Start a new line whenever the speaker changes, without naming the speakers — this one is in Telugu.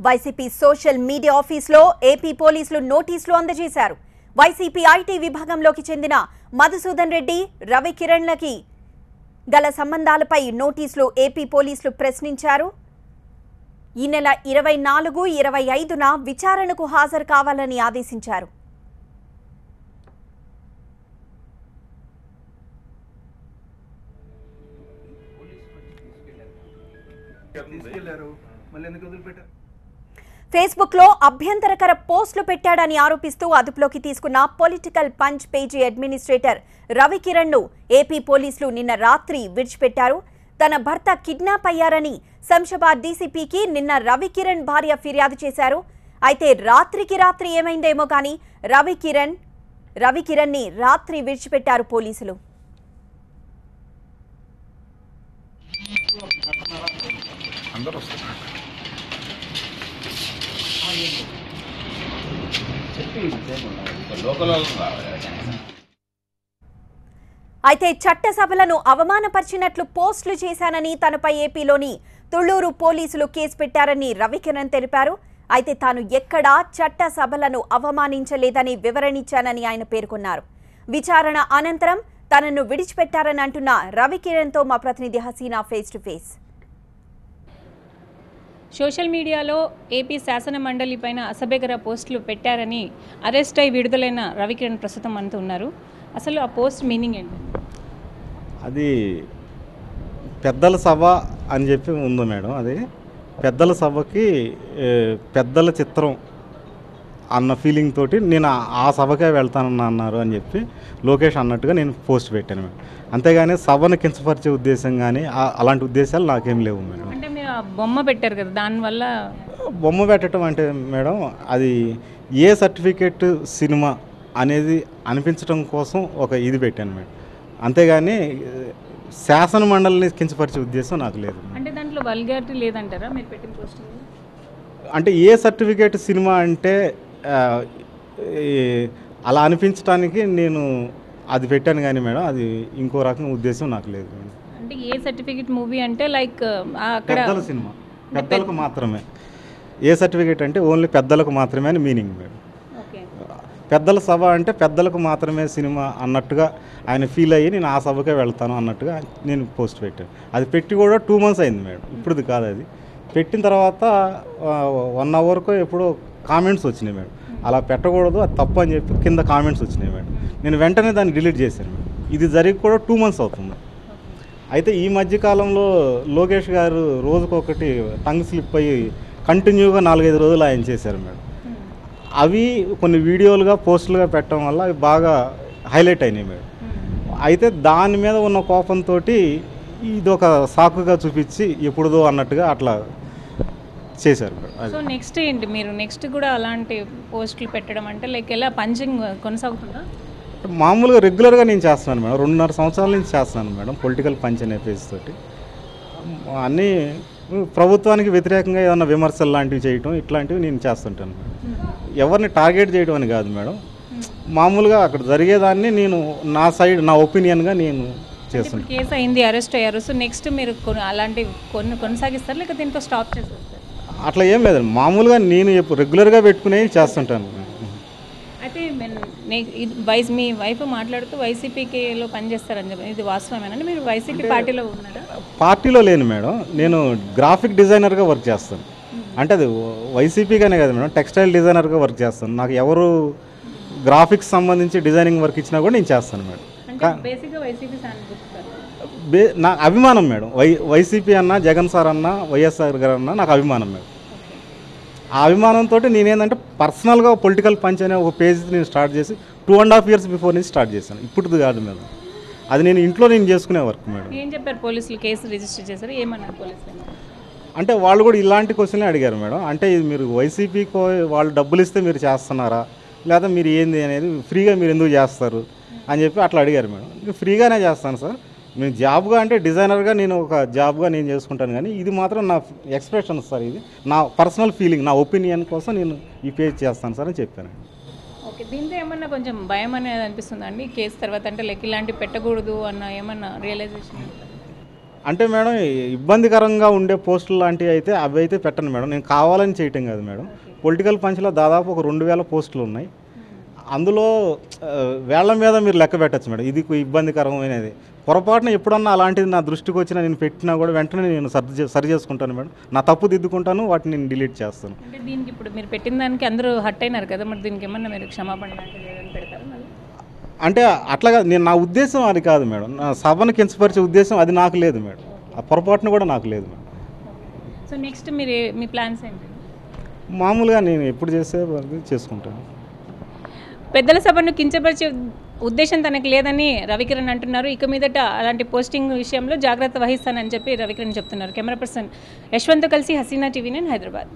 వైసీపీ సోషల్ మీడియా ఆఫీసులో ఏపీ పోలీసులు నోటీసులు అందజేశారు. వైసీపీ ఐటీ విభాగంలోకి చెందిన మధుసూదన్ రెడ్డి, రవికిరణ్లకి గల సంబంధాలపై నోటీసులు ఏపీ పోలీసులు ప్రశ్నించారు. ఈ నెల 24, 25న విచారణకు హాజరు కావాలని ఆదేశించారు. ఫేస్బుక్ లో అభ్యంతరకర పోస్టులు పెట్టాడని ఆరోపిస్తూ అదుపులోకి తీసుకున్న political punch page administrator Ravikiran ను ఏపీ పోలీసులు నిన్న రాత్రి విడిచిపెట్టారు. తన భర్త కిడ్నాప్ అయ్యారని శంషాబాద్ డీసీపీకి నిన్న రవికిరణ్ భార్య ఫిర్యాదు చేశారు. అయితే రాత్రికి రాత్రి ఏమైందేమో కానీ రవికిరణ్ ని రాత్రి విడిచిపెట్టారు పోలీసులు. అయితే చట్టసభలను అవమానపరిచినట్లు పోస్టులు చేశానని తనపై ఏపీలోని తుళ్లూరు పోలీసులు కేసు పెట్టారని రవికిరణ్ తెలిపారు. అయితే తాను ఎక్కడా చట్టసభలను అవమానించలేదని వివరణించానని ఆయన పేర్కొన్నారు. విచారణ అనంతరం తనను విడిచిపెట్టారని అంటున్న రవికిరణ్తో మా ప్రతినిధి Haseena face to face.
Social మీడియాలో ఏపీ శాసన మండలి పైన అసభ్యకర పోస్టులు పెట్టారని అరెస్ట్ అయి విడుదలైన రవికిరణ్ ప్రస్తుతం అంటూ ఉన్నారు. అసలు ఆ పోస్ట్ మీనింగ్ ఏంటి?
అది పెద్దల సభ అని చెప్పి ఉంది మేడం. అది పెద్దల సభకి పెద్దల చిత్రం అన్న ఫీలింగ్ తోటి నేను ఆ సభకే వెళ్తానని అన్నారు అని చెప్పి లోకేష్ అన్నట్టుగా నేను పోస్ట్ పెట్టాను మేడం. అంతేగాని సభను కించపరిచే ఉద్దేశం కానీ అలాంటి ఉద్దేశాలు నాకేం లేవు మేడం.
అంటే మీరు బొమ్మ పెట్టారు కదా, దానివల్ల
బొమ్మ పెట్టడం అంటే మేడం అది ఏ సర్టిఫికేట్ సినిమా అనేది అనిపించడం కోసం ఒక ఇది పెట్టాను మేడం. అంతేగాని శాసన మండలిని కించపరిచే ఉద్దేశం నాకు లేదు.
అంటే దాంట్లో వల్గారిటీ లేదంటారా మీరు పెట్టిన పోస్ట్?
అంటే ఏ సర్టిఫికేట్ సినిమా అంటే అలా అనిపించడానికి నేను అది పెట్టాను కానీ మేడం అది ఇంకో రకంగా ఉద్దేశం నాకు లేదు మేడం.
అంటే ఏ సర్టిఫికేట్ మూవీ అంటే లైక్ అక్కడ
పెద్దల సినిమా పెద్దలకు మాత్రమే. ఏ సర్టిఫికేట్ అంటే ఓన్లీ పెద్దలకు మాత్రమే అని మీనింగ్ మేడం. పెద్దల సభ అంటే పెద్దలకు మాత్రమే సినిమా అన్నట్టుగా ఆయన ఫీల్ అయ్యి నేను ఆ సభకే వెళ్తాను అన్నట్టుగా నేను పోస్ట్ పెట్టాను. అది పెట్టి కూడా 2 months అయింది మేడం. ఇప్పుడుది కాదు, అది పెట్టిన తర్వాత 1 hourకో ఎప్పుడో కామెంట్స్ వచ్చినాయి మేడం. అలా పెట్టకూడదు, అది తప్పు అని చెప్పి కింద కామెంట్స్ వచ్చినాయి మేడం. నేను వెంటనే దాన్ని డిలీట్ చేశాను మేడం. ఇది జరిగి కూడా 2 months అవుతుంది. అయితే ఈ మధ్యకాలంలో లోకేష్ గారు రోజుకొకటి టంగ్ స్లిప్ అయ్యి కంటిన్యూగా 4-5 రోజులు ఆయన చేశారు మేడం. అవి కొన్ని వీడియోలుగా పోస్టులుగా పెట్టడం వల్ల అవి బాగా హైలైట్ అయినాయి మేడం. అయితే దాని మీద ఉన్న కోపంతో ఇది ఒక సాకుగా చూపించి ఎప్పుడుదో అన్నట్టుగా అట్లా చేశారు మేడం.
సో నెక్స్ట్ ఏంటి, మీరు నెక్స్ట్ కూడా అలాంటి పోస్టులు పెట్టడం అంటే లైక్ ఎలా పంచింగ్ కొనసాగుతుందా?
మామూలుగా రెగ్యులర్గా నేను చేస్తున్నాను మేడం. 2.5 సంవత్సరాల నుంచి చేస్తున్నాను మేడం పొలిటికల్ పంచ్ అనే పేజ్ తోటి. అన్నీ ప్రభుత్వానికి వ్యతిరేకంగా ఏదైనా విమర్శలు లాంటివి చేయటం ఇట్లాంటివి నేను చేస్తుంటాను మేడం. ఎవరిని టార్గెట్ చేయడం అని కాదు మేడం, మామూలుగా అక్కడ జరిగేదాన్ని నేను నా సైడ్ నా ఒపీనియన్గా నేను చేస్తాను.
కేసు అయింది, అరెస్ట్ అయ్యారు. సో నెక్స్ట్ మీరు అలాంటివి కొనసాగిస్తారు లేక దీంతో స్టాప్ చేస్తారు?
అట్లా ఏం లేదండి, మామూలుగా నేను రెగ్యులర్గా పెట్టుకునే చేస్తుంటాను.
అయితే మీ వైఫ్ మాట్లాడుతూ వైసీపీలో పనిచేస్తారని చెప్పి ఇది వాస్తవమేనండి? మీరు వైసీపీ పార్టీలో ఉన్నారా?
పార్టీలో లేను మేడం, నేను గ్రాఫిక్ డిజైనర్గా వర్క్ చేస్తాను. అంటే అది వైసీపీగానే కదా మేడం, టెక్స్టైల్ డిజైనర్గా వర్క్ చేస్తాను. నాకు ఎవరు గ్రాఫిక్స్ సంబంధించి డిజైనింగ్ వర్క్ ఇచ్చినా కూడా నేను చేస్తాను మేడం. నా అభిమానం మేడం, వైసీపీ అన్న, జగన్ సార్ అన్న, వైఎస్ఆర్ గారు అన్న నాకు అభిమానం మేడం. ఆ అభిమానంతో నేనేంటంటే పర్సనల్గా పొలిటికల్ పంచ్ అనే ఒక పేజ్ నేను స్టార్ట్ చేసి 2.5 years బిఫోర్ నుంచి స్టార్ట్ చేశాను. ఇప్పుడు కాదు మేడం, అది నేను ఇంట్లో నేను చేసుకునే వర్క్ మేడం.
ఏం చెప్పారు పోలీసులు? కేసు రిజిస్టర్ చేశారు, ఏమన్నారు పోలీసులు?
అంటే వాళ్ళు కూడా ఇలాంటి క్వశ్చన్లే అడిగారు మేడం. అంటే ఇది మీరు వైసీపీకి వాళ్ళు డబ్బులు ఇస్తే మీరు చేస్తున్నారా, లేదా మీరు ఏంది అనేది ఫ్రీగా మీరు ఎందుకు చేస్తారు అని చెప్పి అట్లా అడిగారు మేడం. నేను ఫ్రీగానే చేస్తాను సార్, నేను జాబ్గా అంటే డిజైనర్గా నేను ఒక జాబ్గా నేను చేసుకుంటాను, కానీ ఇది మాత్రం నా ఎక్స్ప్రెషన్ సార్, ఇది నా పర్సనల్ ఫీలింగ్, నా ఒపీనియన్ కోసం నేను ఈ పేజ్ చేస్తాను సార్ అని చెప్పాను.
ఓకే, దీంతో ఏమన్నా కొంచెం భయం అనేది అనిపిస్తుందండి కేసు తర్వాత? అంటే లైక్ ఇలాంటివి పెట్టకూడదు అన్న ఏమన్నా రియలైజేషన్?
అంటే మేడం ఇబ్బందికరంగా ఉండే పోస్టులు లాంటివి అయితే అవి అయితే పెట్టను మేడం. నేను కావాలని చేయటం కాదు మేడం. పొలిటికల్ పంచ్లో దాదాపు ఒక 2000 పోస్టులు ఉన్నాయి. అందులో వేళ్ల మీద మీరు లెక్క పెట్టచ్చు మేడం. ఇది ఇబ్బందికరమైనది. పొరపాటున ఎప్పుడన్నా అలాంటిది నా దృష్టికి వచ్చినా నేను పెట్టినా కూడా వెంటనే నేను సరి చేసుకుంటాను మేడం. నా తప్పు దిద్దుకుంటాను, వాటిని నేను డిలీట్ చేస్తాను.
అంటే దీనికి ఇప్పుడు మీరు పెట్టిన దానికి అందరూ హర్ట్ అయినారు కదా, మరి దీనికి ఏమన్నా మీరు క్షమాపణ లాంటిది ఏదైనా పెడతారా మళ్ళీ?
అంటే అట్లాగా నా ఉద్దేశం అది కాదు మేడం. నా సభను కించపరిచే ఉద్దేశం అది నాకు లేదు మేడం. ఆ పొరపాటున కూడా నాకు లేదు మేడం.
సో నెక్స్ట్ మీరు మీ ప్లాన్స్ ఏంటి?
మామూలుగా నేను ఎప్పుడు చేసే వరకు చేసుకుంటాను.
పెద్దల సభను కించపరిచే ఉద్దేశం తనకు లేదని రవికిరణ్ అంటున్నారు. ఇక మీదట అలాంటి పోస్టింగ్ విషయంలో జాగ్రత్త వహిస్తానని చెప్పి రవికిరణ్ చెప్తున్నారు. కెమెరా పర్సన్ యశ్వంత్ కలిసి హసీనా టీవీ 9 హైదరాబాద్.